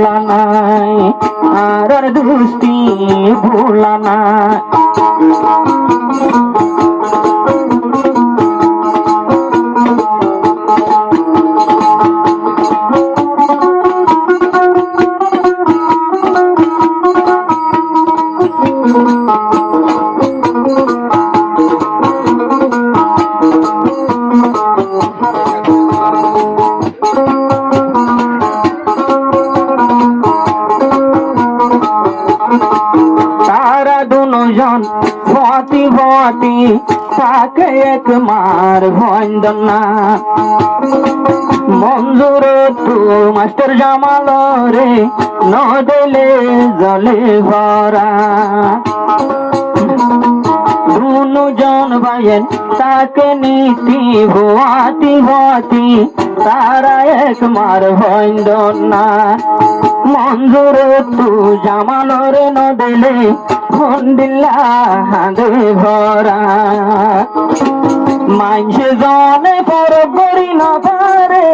ভোলা নাই আর দুষ্টি ভোলা নাই ভতি ভতি তাকে এক মার ভঞ্জনা মঞ্জুর তু মাস্টার জামাল রে নদেলে জলে ভরা দুজন ভাইয়ের তাকে নীতি ভতি ভতি তারা এক মার ভঞ্জনা মঞ্জুর তু জামাল রে নদেলে ভন্ডিল্লা হাঁদে ভরা মাইনসে জনে পর করি না পারে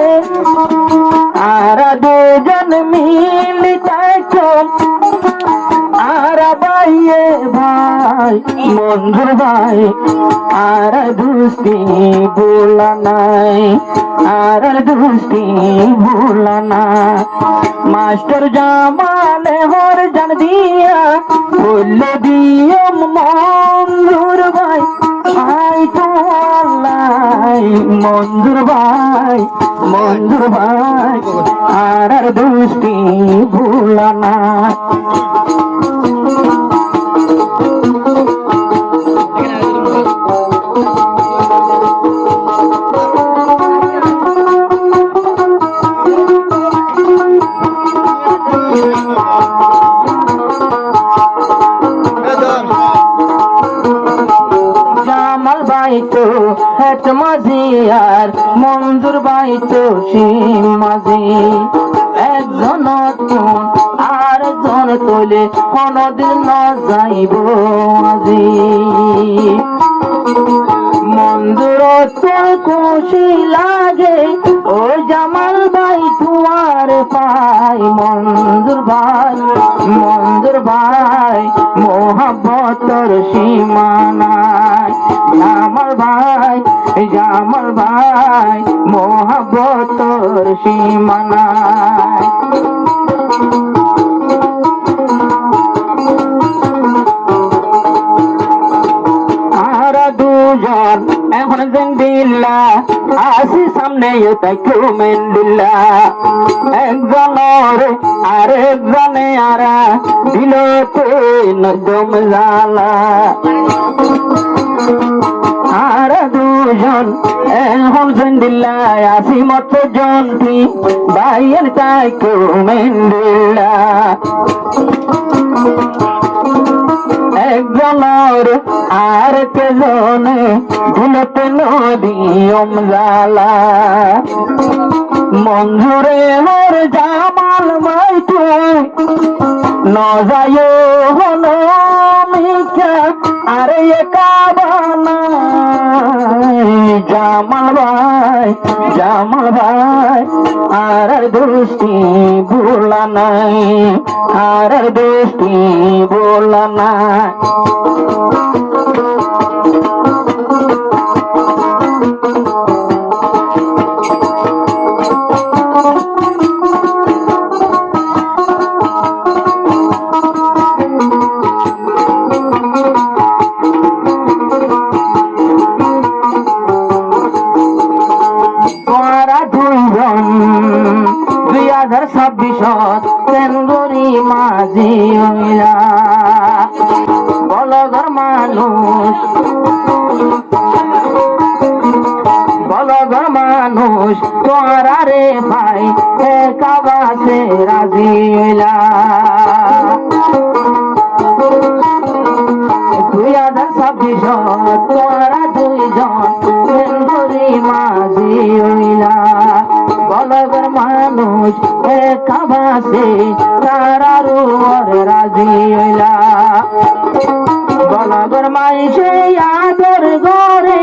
আর দুজন মিলি থাকুন আর ভাইয়ে ভাই মঞ্জুর ভাই আর দুষ্টি ভোলা নাই আর দুষ্টি ভোলা না মাস্টার জামালে হর জান দিয়া বললে দিও মঞ্জুর ভাই ভাই তো মঞ্জুর ভাই আর দুষ্টি ভোলা না তো হেট মাঝি আর মঞ্জুর ভাই তো সিম মাঝি একজন আর একজন তোলে কোনদিন না যাইব আজি মঞ্জুর তোর খুশি লাগে ও জামাল ভাই তোমার পাই মঞ্জুর ভাই মোহাব্বতর সীমানা জামাল ভাই মোহাব্বতর সীমানা আর দুজন এখন জিন্দিল্লা আসি সামনে তাই কুমেন্দিল্লা একজন আর একজনে আরা দিল নজম জালা আর দুজন এখন জিন্দিল্লা আসি মত জন্তি বাইয়ের তাই কুমেন্দিল্লা একজনের আর কেজনে দিলতে নদীম জালা মঞ্জুরে হর জামাল ভাই তুই ন যায় হল মিকা আরে একা জামাল ভাই আর দোস্তি ভোলা নাই আর দোস্তি ভোলা নাই কেন্দ্রী মাঝি বলগর মানুষ তোরা রে ভাই কাবাসে রাজি 2026 তোরা দুইজন কেন্দ্রী মাঝি বলগর মানুষ কাবাসে তারারু রাজি বলগর মাইসে আদর গরে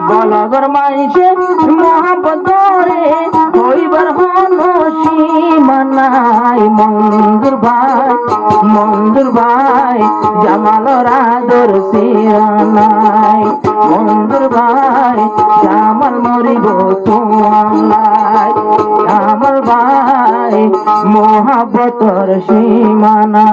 বলগর মাইসে মহাব্বত করে হইবার হন নাই মঞ্জুর ভাই জামাল রাজর সিরানাই মঞ্জুর ভাই জামাল মরিব তোমায় জামাল ভাই মোহাব্বতর সীমানা।